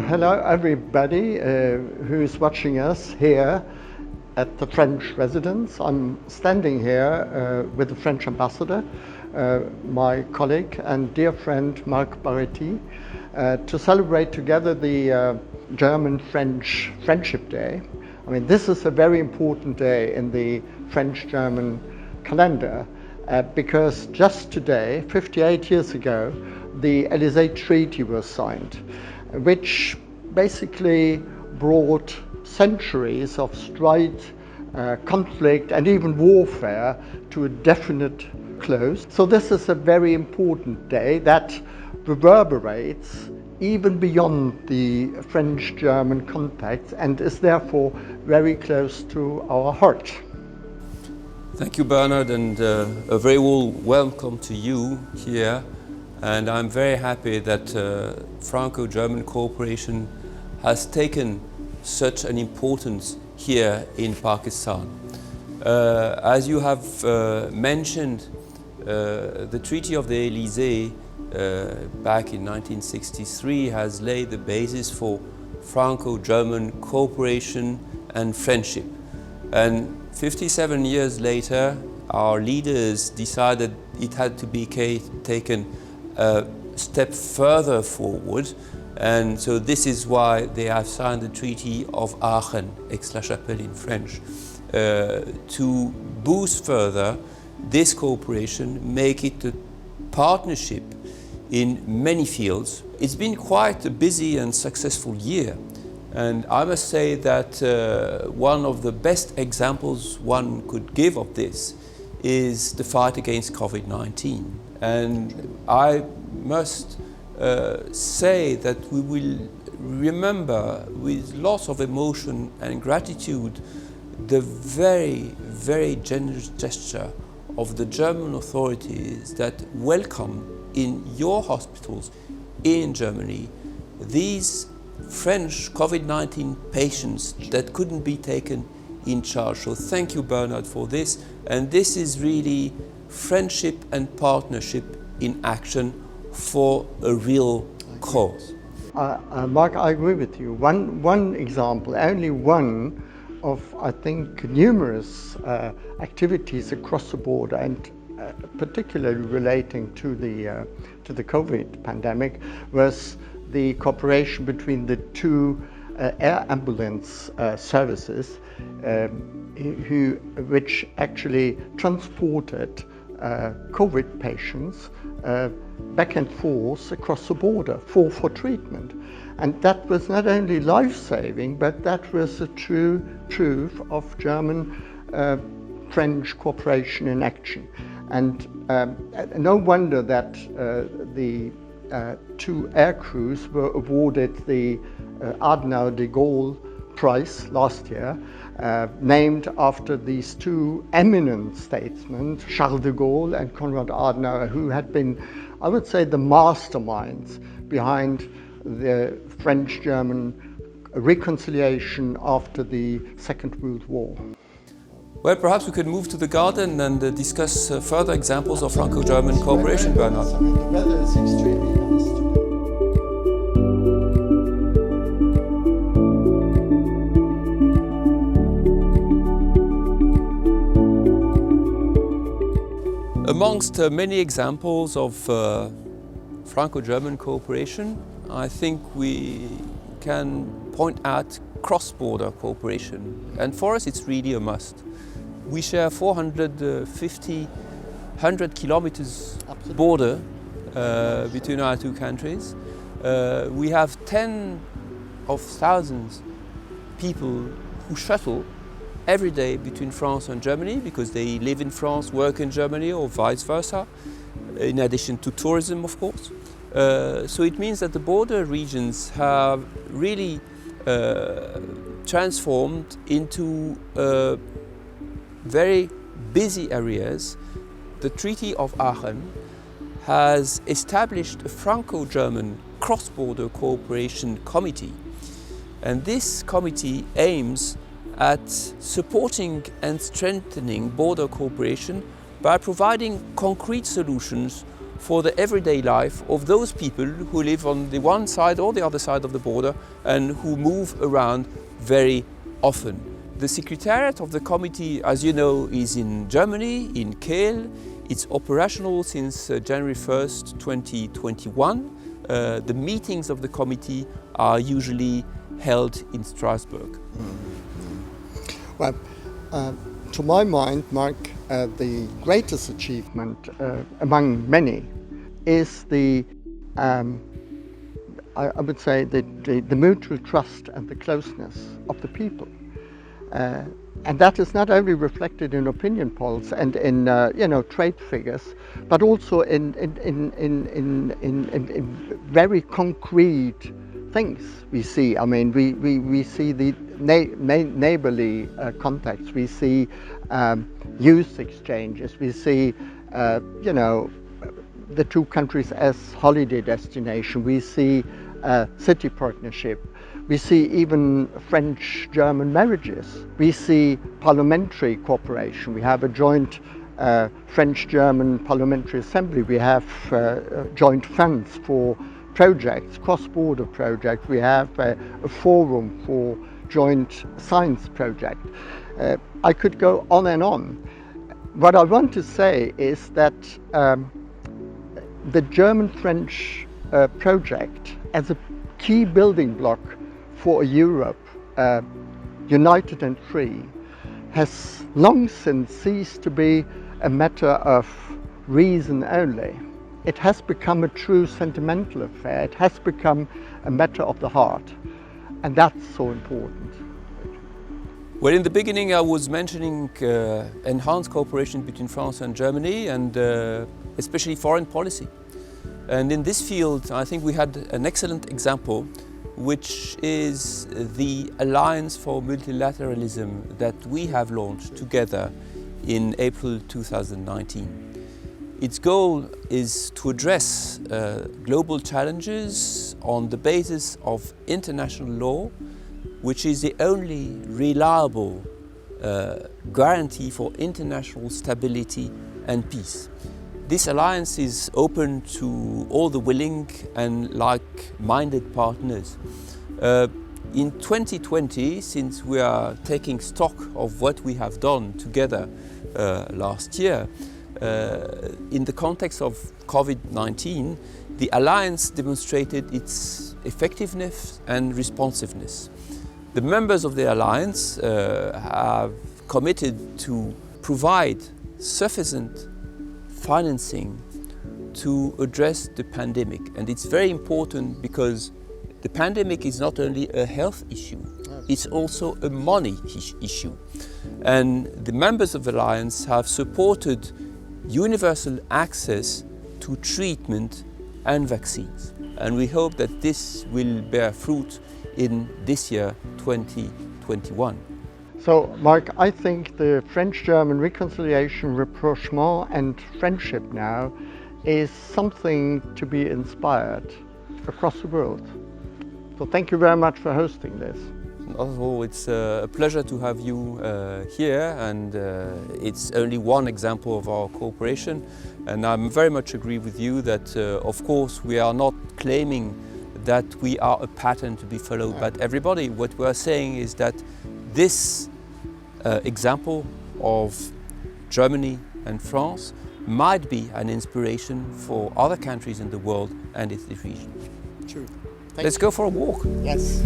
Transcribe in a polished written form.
Hello everybody who's watching us here at the French residence. I'm standing here with the French ambassador, my colleague and dear friend Marc Barretti, to celebrate together the German-French Friendship Day. I mean, this is a very important day in the French-German calendar because just today, 58 years ago, the Élysée Treaty was signed, which basically brought centuries of strife, conflict and even warfare to a definite close. So this is a very important day that reverberates even beyond the French-German context and is therefore very close to our heart. Thank you, Bernard, and a very warm welcome to you here. And I'm very happy that Franco-German cooperation has taken such an importance here in Pakistan. As you have mentioned, the Treaty of the Élysée back in 1963 has laid the basis for Franco-German cooperation and friendship. And 57 years later, our leaders decided it had to be taken a step further forward, and so this is why they have signed the Treaty of Aachen, Aix-la-Chapelle in French, to boost further this cooperation, make it a partnership in many fields. It's been quite a busy and successful year, and I must say that one of the best examples one could give of this is the fight against COVID-19. And I must say that we will remember with lots of emotion and gratitude the very, very generous gesture of the German authorities that welcome in your hospitals in Germany these French COVID-19 patients that couldn't be taken in charge. So thank you, Bernard, for this. And this is really friendship and partnership in action for a real cause. Mark, I agree with you. One example, only one of, I think, numerous activities across the border, and particularly relating to the COVID pandemic, was the cooperation between the two air ambulance services, which actually transported COVID patients back and forth across the border for treatment. And that was not only life-saving, but that was a true proof of German-French cooperation in action. And no wonder that the two air crews were awarded the Adenauer de Gaulle Prize last year, named after these two eminent statesmen, Charles de Gaulle and Konrad Adenauer, who had been, I would say, the masterminds behind the French-German reconciliation after the Second World War. Well, perhaps we could move to the garden and discuss further examples of Franco-German cooperation, Bernard. I mean, the weather is extremely nice today. Amongst many examples of Franco-German cooperation, I think we can point out cross-border cooperation. And for us, it's really a must. We share 100 kilometers border between our two countries. We have 10 of thousands people who shuttle every day between France and Germany because they live in France, work in Germany, or vice versa, in addition to tourism, of course. So it means that the border regions have really transformed into very busy areas. The Treaty of Aachen has established a Franco-German cross-border cooperation committee. And this committee aims at supporting and strengthening border cooperation by providing concrete solutions for the everyday life of those people who live on the one side or the other side of the border and who move around very often. The Secretariat of the committee, as you know, is in Germany, in Kiel. It's operational since January 1st, 2021. The meetings of the committee are usually held in Strasbourg. Well, to my mind, Mark, the greatest achievement among many is the, I would say, the mutual trust and the closeness of the people. And that is not only reflected in opinion polls and in trade figures, but also in very concrete things we see. I mean, we see the neighborly contacts, we see youth exchanges, we see the two countries as holiday destination, we see city partnership. We see even French-German marriages. We see parliamentary cooperation. We have a joint French-German parliamentary assembly. We have joint funds for projects, cross-border projects. We have a forum for joint science project. I could go on and on. What I want to say is that the German-French project as a key building block for a Europe united and free has long since ceased to be a matter of reason only. It has become a true sentimental affair. It has become a matter of the heart, and that's so important. Well, in the beginning I was mentioning enhanced cooperation between France and Germany, and especially foreign policy. And in this field I think we had an excellent example, which is the Alliance for Multilateralism that we have launched together in April 2019. Its goal is to address global challenges on the basis of international law, which is the only reliable guarantee for international stability and peace. This alliance is open to all the willing and like-minded partners. In 2020, since we are taking stock of what we have done together last year, in the context of COVID-19, the alliance demonstrated its effectiveness and responsiveness. The members of the alliance have committed to provide sufficient financing to address the pandemic, and it's very important because the pandemic is not only a health issue, it's also a money issue. And the members of the Alliance have supported universal access to treatment and vaccines. And we hope that this will bear fruit in this year, 2021. So, Mark, I think the French-German reconciliation, rapprochement and friendship now is something to be inspired across the world. So thank you very much for hosting this. Oh, it's a pleasure to have you here, and it's only one example of our cooperation. And I very much agree with you that, of course, we are not claiming that we are a pattern to be followed by everybody. What we are saying is that this example of Germany and France might be an inspiration for other countries in the world and its region. True. Let's go for a walk. Yes.